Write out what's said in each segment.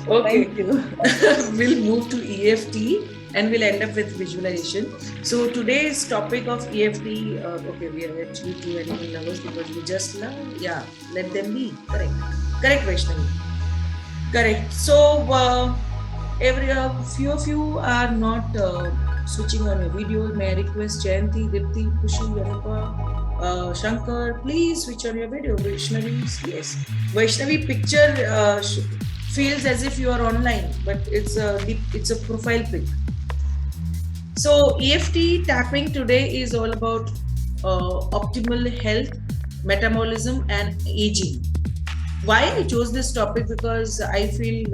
Okay. Thank you. We'll move to EFT and we'll end up with visualization. So today's topic of EFT, okay, we are actually two animal lovers because we just love, yeah, let them be. Correct. Correct, Vaishnavi. Correct. So every few of you are not switching on your video. May I request Jayanti, Dipti, Kushi, Anupa, Shankar, please switch on your video. Vaishnavi, yes. Vaishnavi picture feels as if you are online, but it's a profile pic. So EFT tapping today is all about optimal health, metabolism, and aging. Why I chose this topic? Because I feel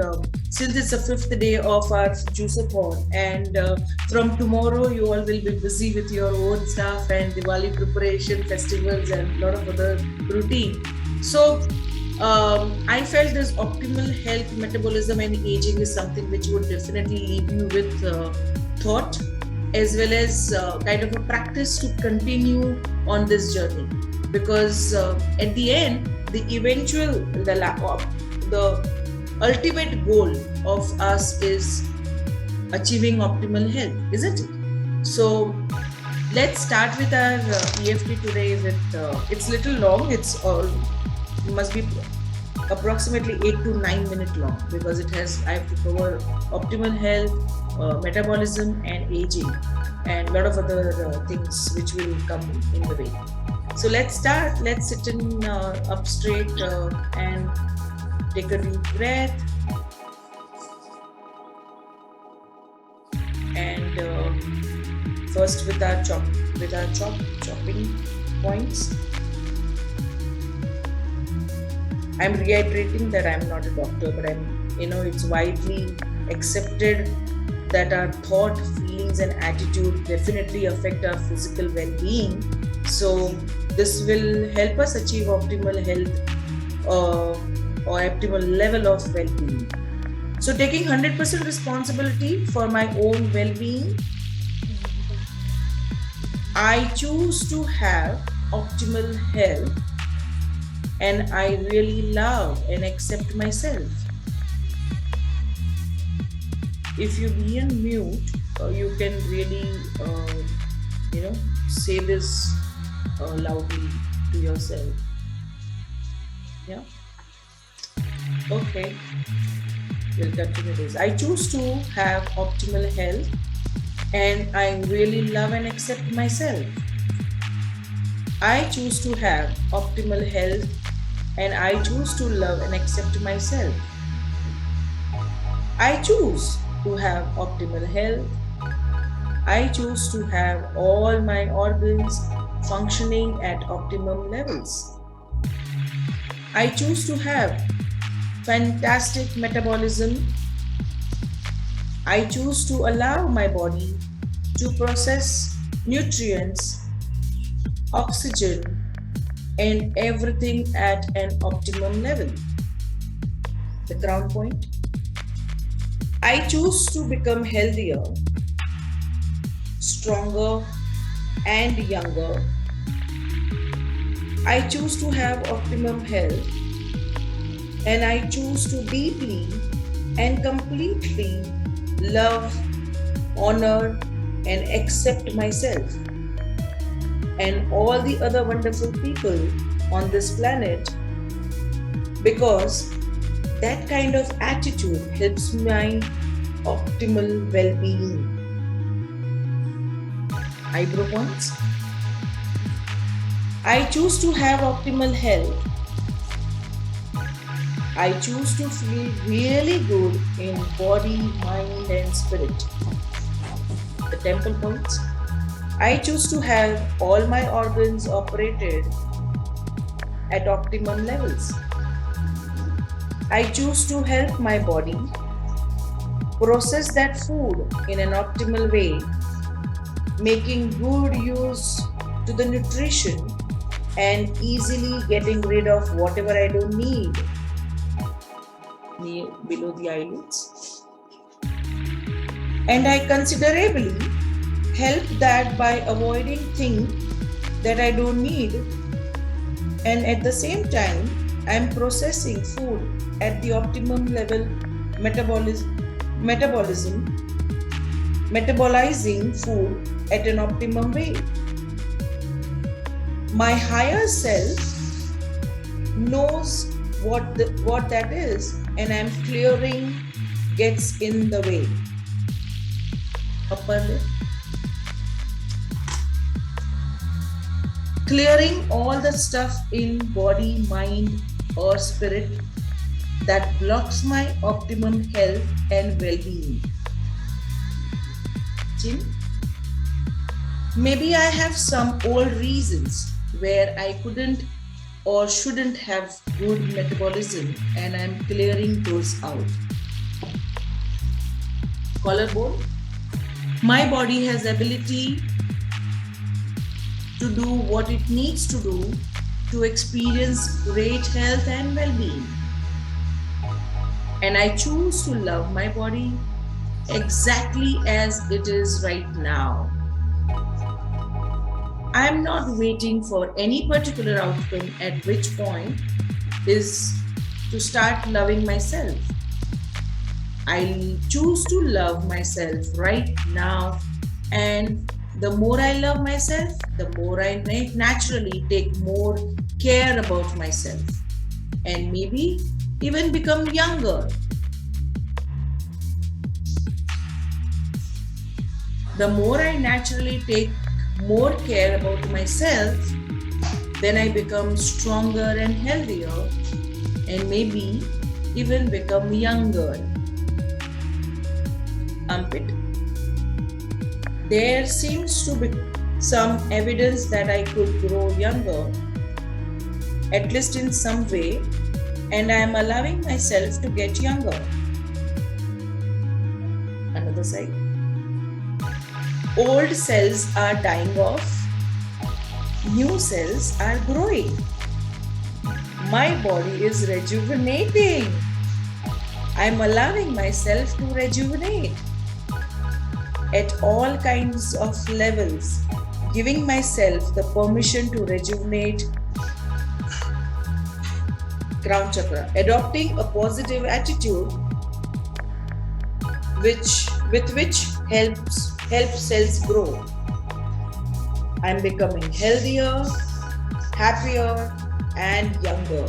since it's the fifth day of our juiceathon, and from tomorrow you all will be busy with your own stuff and Diwali preparation, festivals, and a lot of other routine. So I felt this optimal health, metabolism, and aging is something which would definitely leave you with thought, as well as kind of a practice to continue on this journey. Because at the end, the ultimate goal of us is achieving optimal health, isn't it? So let's start with our EFT today. With it's little long. It's all must be approximately 8 to 9 minute long because it has I have to cover optimal health, metabolism, and aging, and a lot of other things which will come in the way. So let's start. Let's sit in up straight and take a deep breath. And first with our chopping points. I'm reiterating that I'm not a doctor, but it's widely accepted that our thought, feelings, and attitude definitely affect our physical well-being. So this will help us achieve optimal health or optimal level of well-being. So taking 100% responsibility for my own well-being, I choose to have optimal health, and I really love and accept myself. If you be on mute, you can really, say this loudly to yourself. Yeah. Okay. We'll continue this. I choose to have optimal health, and I really love and accept myself. I choose to have optimal health, and I choose to love and accept myself. I choose to have optimal health. I choose to have all my organs functioning at optimum levels. I choose to have fantastic metabolism. I choose to allow my body to process nutrients, oxygen, and everything at an optimum level. The crown point. I choose to become healthier, stronger, and younger. I choose to have optimum health, and I choose to deeply and completely love, honor, and accept myself and all the other wonderful people on this planet, because that kind of attitude helps my optimal well-being. Eyebrow points. I choose to have optimal health. I choose to feel really good in body, mind, and spirit. The temple points. I choose to have all my organs operated at optimum levels. I choose to help my body process that food in an optimal way, making good use to the nutrition and easily getting rid of whatever I don't need below the eyelids. And I considerably help that by avoiding things that I don't need, and at the same time I'm processing food at the optimum level metabolism, metabolizing food at an optimum way. My higher self knows what that is, and I'm clearing gets in the way. Upper lip. Clearing all the stuff in body, mind, or spirit that blocks my optimum health and well-being. Chin. Maybe I have some old reasons where I couldn't or shouldn't have good metabolism, and I'm clearing those out. Collarbone. My body has ability to do what it needs to do to experience great health and well-being. And I choose to love my body exactly as it is right now. I'm not waiting for any particular outcome, at which point is to start loving myself. I choose to love myself right now, and the more I love myself, the more I naturally take more care about myself and maybe even become younger. The more I naturally take more care about myself, then I become stronger and healthier and maybe even become younger. Armpit. There seems to be some evidence that I could grow younger, at least in some way, and I am allowing myself to get younger. Another side. Old cells are dying off, new cells are growing. My body is rejuvenating. I am allowing myself to rejuvenate at all kinds of levels, giving myself the permission to rejuvenate. Crown chakra, adopting a positive attitude with which helps cells grow. I'm becoming healthier, happier, and younger.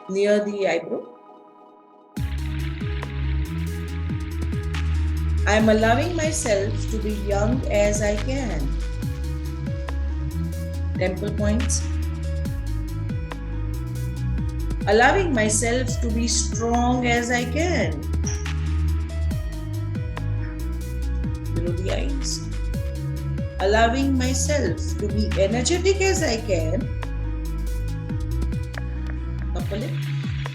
Near the eyebrow. I'm allowing myself to be young as I can. Temple points. Allowing myself to be strong as I can. Below the eyes. Allowing myself to be energetic as I can. Upper lip.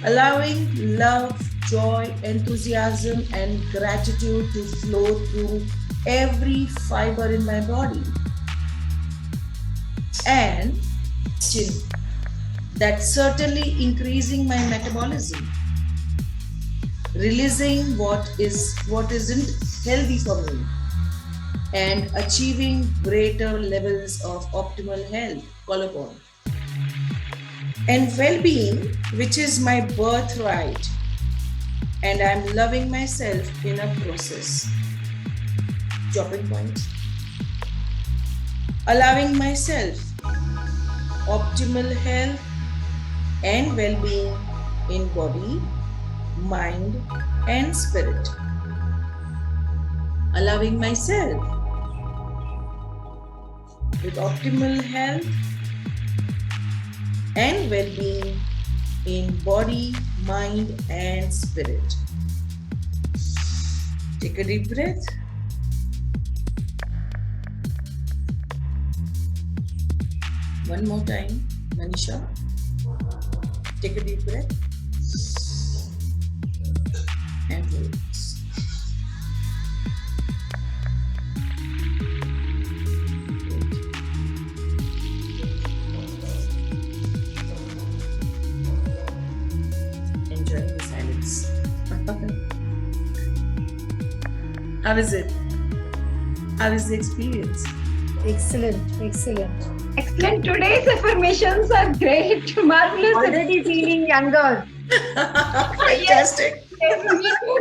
Allowing love, joy, enthusiasm, and gratitude to flow through every fiber in my body. And chin. That's certainly increasing my metabolism. Releasing what isn't healthy for me. And achieving greater levels of optimal health. Collarbone. And well-being, which is my birthright. And I'm loving myself in a process. Chopping points. Allowing myself optimal health and well-being in body, mind, and spirit. Allowing myself with optimal health and well-being in body, mind, and spirit. Take a deep breath. One more time, Manisha. Take a deep breath. And relax. Enjoy the silence. How is it? How is the experience? Excellent, excellent. Excellent. Today's affirmations are great. Marvelous. Already feeling younger. Fantastic. Me too.